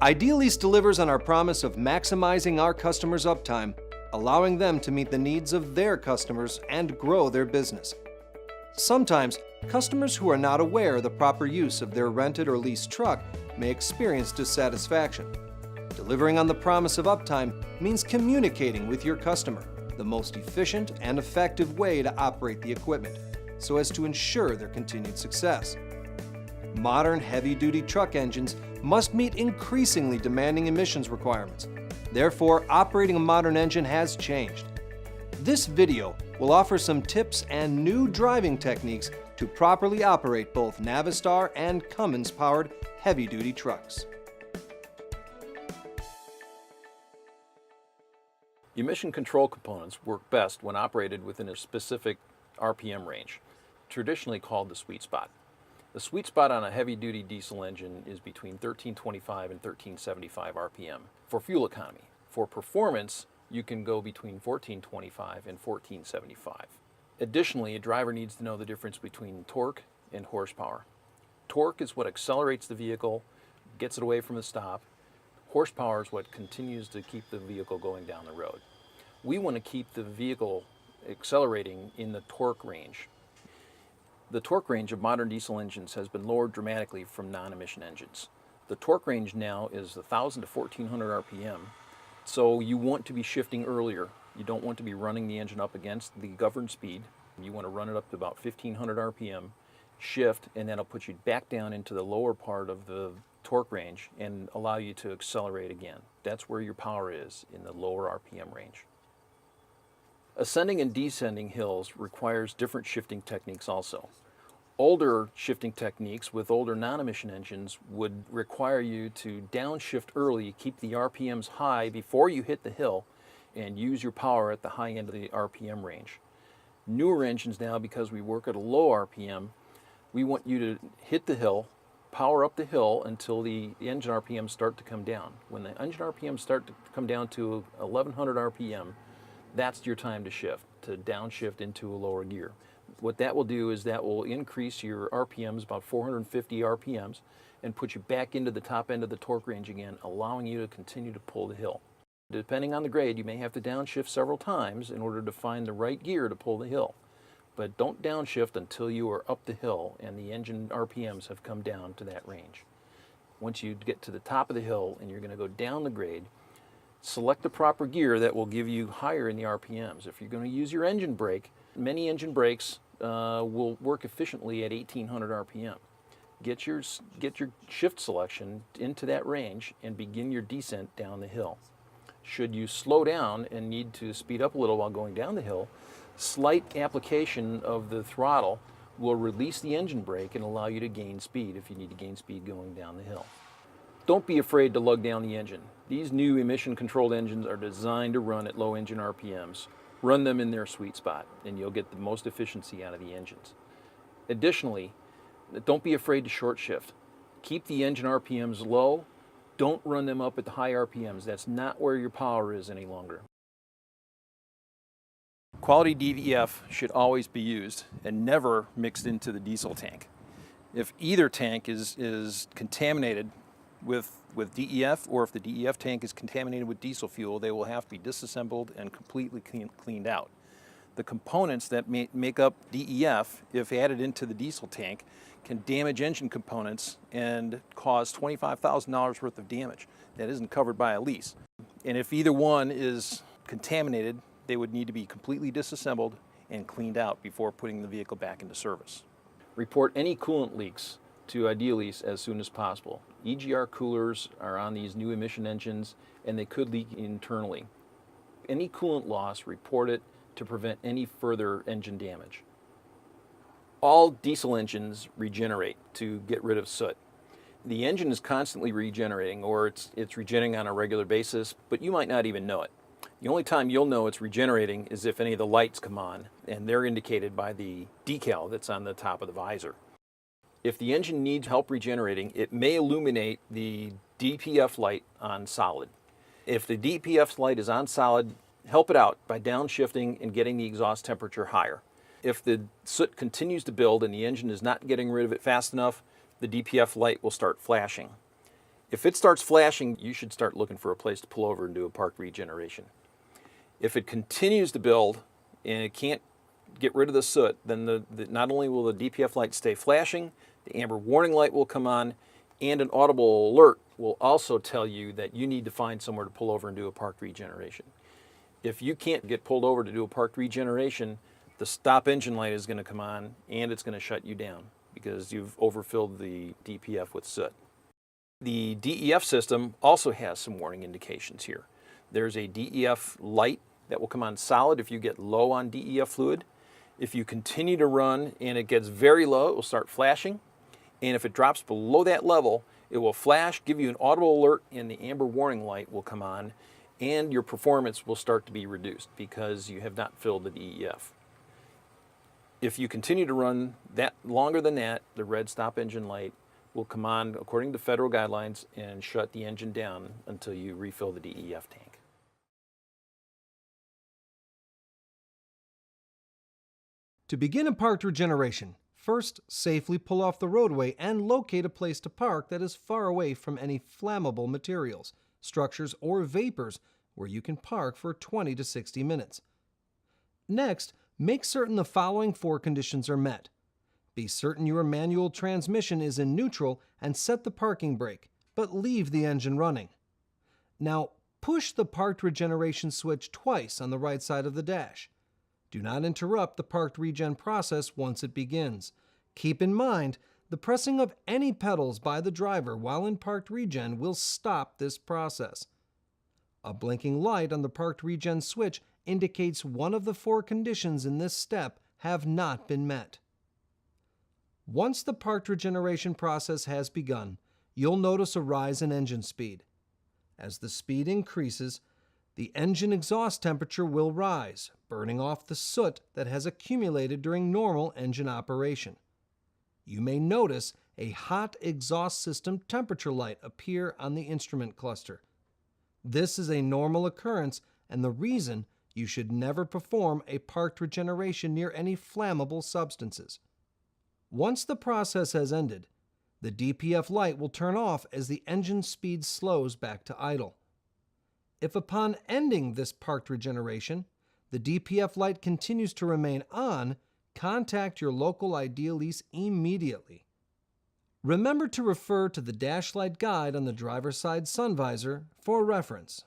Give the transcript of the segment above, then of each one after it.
Idealease delivers on our promise of maximizing our customers' uptime, allowing them to meet the needs of their customers and grow their business. Sometimes, customers who are not aware of the proper use of their rented or leased truck may experience dissatisfaction. Delivering on the promise of uptime means communicating with your customer the most efficient and effective way to operate the equipment, so as to ensure their continued success. Modern heavy-duty truck engines must meet increasingly demanding emissions requirements. Therefore, operating a modern engine has changed. This video will offer some tips and new driving techniques to properly operate both Navistar and Cummins-powered heavy-duty trucks. Emission control components work best when operated within a specific RPM range, traditionally called the sweet spot. The sweet spot on a heavy-duty diesel engine is between 1325 and 1375 RPM for fuel economy. For performance, you can go between 1425 and 1475. Additionally, a driver needs to know the difference between torque and horsepower. Torque is what accelerates the vehicle, gets it away from the stop. Horsepower is what continues to keep the vehicle going down the road. We want to keep the vehicle accelerating in the torque range. The torque range of modern diesel engines has been lowered dramatically from non-emission engines. The torque range now is 1,000 to 1,400 RPM, so you want to be shifting earlier. You don't want to be running the engine up against the governed speed. You want to run it up to about 1,500 RPM, shift, and that'll put you back down into the lower part of the torque range and allow you to accelerate again. That's where your power is, in the lower RPM range. Ascending and descending hills requires different shifting techniques also. Older shifting techniques with older non-emission engines would require you to downshift early, keep the RPMs high before you hit the hill, and use your power at the high end of the RPM range. Newer engines now, because we work at a low RPM, we want you to hit the hill, power up the hill until the engine RPMs start to come down. When the engine RPMs start to come down to 1100 RPM, that's your time to shift, to downshift into a lower gear. What that will do is that will increase your RPMs about 450 RPMs and put you back into the top end of the torque range again, allowing you to continue to pull the hill. Depending on the grade, you may have to downshift several times in order to find the right gear to pull the hill. But don't downshift until you are up the hill and the engine RPMs have come down to that range. Once you get to the top of the hill and you're going to go down the grade, select the proper gear that will give you higher in the RPMs. If you're going to use your engine brake, many engine brakes will work efficiently at 1800 RPM. Get your shift selection into that range and begin your descent down the hill. Should you slow down and need to speed up a little while going down the hill, slight application of the throttle will release the engine brake and allow you to gain speed if you need to gain speed going down the hill. Don't be afraid to lug down the engine. These new emission-controlled engines are designed to run at low engine RPMs. Run them in their sweet spot, and you'll get the most efficiency out of the engines. Additionally, don't be afraid to short shift. Keep the engine RPMs low. Don't run them up at the high RPMs. That's not where your power is any longer. Quality DEF should always be used and never mixed into the diesel tank. If either tank is contaminated with DEF, or if the DEF tank is contaminated with diesel fuel, they will have to be disassembled and completely cleaned out. The components that make up DEF, if added into the diesel tank, can damage engine components and cause $25,000 worth of damage. That isn't covered by a lease. And if either one is contaminated, they would need to be completely disassembled and cleaned out before putting the vehicle back into service. Report any coolant leaks to Idealease as soon as possible. EGR coolers are on these new emission engines and they could leak internally. Any coolant loss, report it to prevent any further engine damage. All diesel engines regenerate to get rid of soot. The engine is constantly regenerating, or it's regenerating on a regular basis, but you might not even know it. The only time you'll know it's regenerating is if any of the lights come on, and they're indicated by the decal that's on the top of the visor. If the engine needs help regenerating, it may illuminate the DPF light on solid. If the DPF light is on solid, help it out by downshifting and getting the exhaust temperature higher. If the soot continues to build and the engine is not getting rid of it fast enough, the DPF light will start flashing. If it starts flashing, you should start looking for a place to pull over and do a park regeneration. If it continues to build and it can't get rid of the soot, then not only will the DPF light stay flashing, the amber warning light will come on, and an audible alert will also tell you that you need to find somewhere to pull over and do a park regeneration. If you can't get pulled over to do a park regeneration, the stop engine light is going to come on and it's going to shut you down because you've overfilled the DPF with soot. The DEF system also has some warning indications here. There's a DEF light that will come on solid if you get low on DEF fluid. If you continue to run and it gets very low, it will start flashing. And if it drops below that level, it will flash, give you an audible alert, and the amber warning light will come on, and your performance will start to be reduced because you have not filled the DEF. If you continue to run that longer than that, the red stop engine light will come on according to federal guidelines and shut the engine down until you refill the DEF tank. To begin a parked regeneration, first safely pull off the roadway and locate a place to park that is far away from any flammable materials, structures, or vapors where you can park for 20 to 60 minutes. Next, make certain the following 4 conditions are met. Be certain your manual transmission is in neutral and set the parking brake, but leave the engine running. Now, push the parked regeneration switch twice on the right side of the dash. Do not interrupt the parked regen process once it begins. Keep in mind, the pressing of any pedals by the driver while in parked regen will stop this process. A blinking light on the parked regen switch indicates one of the 4 conditions in this step have not been met. Once the parked regeneration process has begun, you'll notice a rise in engine speed. As the speed increases, the engine exhaust temperature will rise, burning off the soot that has accumulated during normal engine operation. You may notice a hot exhaust system temperature light appear on the instrument cluster. This is a normal occurrence and the reason you should never perform a parked regeneration near any flammable substances. Once the process has ended, the DPF light will turn off as the engine speed slows back to idle. If upon ending this parked regeneration, the DPF light continues to remain on, contact your local Idealease immediately. Remember to refer to the dash light guide on the driver's side sun visor for reference.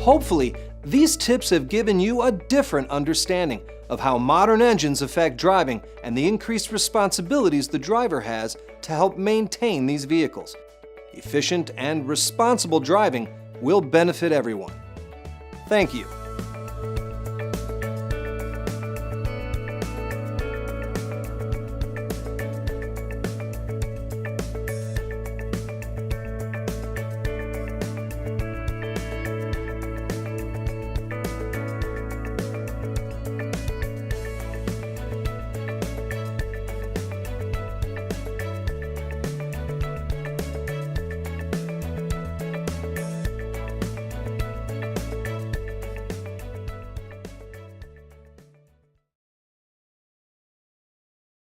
Hopefully, these tips have given you a different understanding of how modern engines affect driving and the increased responsibilities the driver has to help maintain these vehicles. Efficient and responsible driving will benefit everyone. Thank you.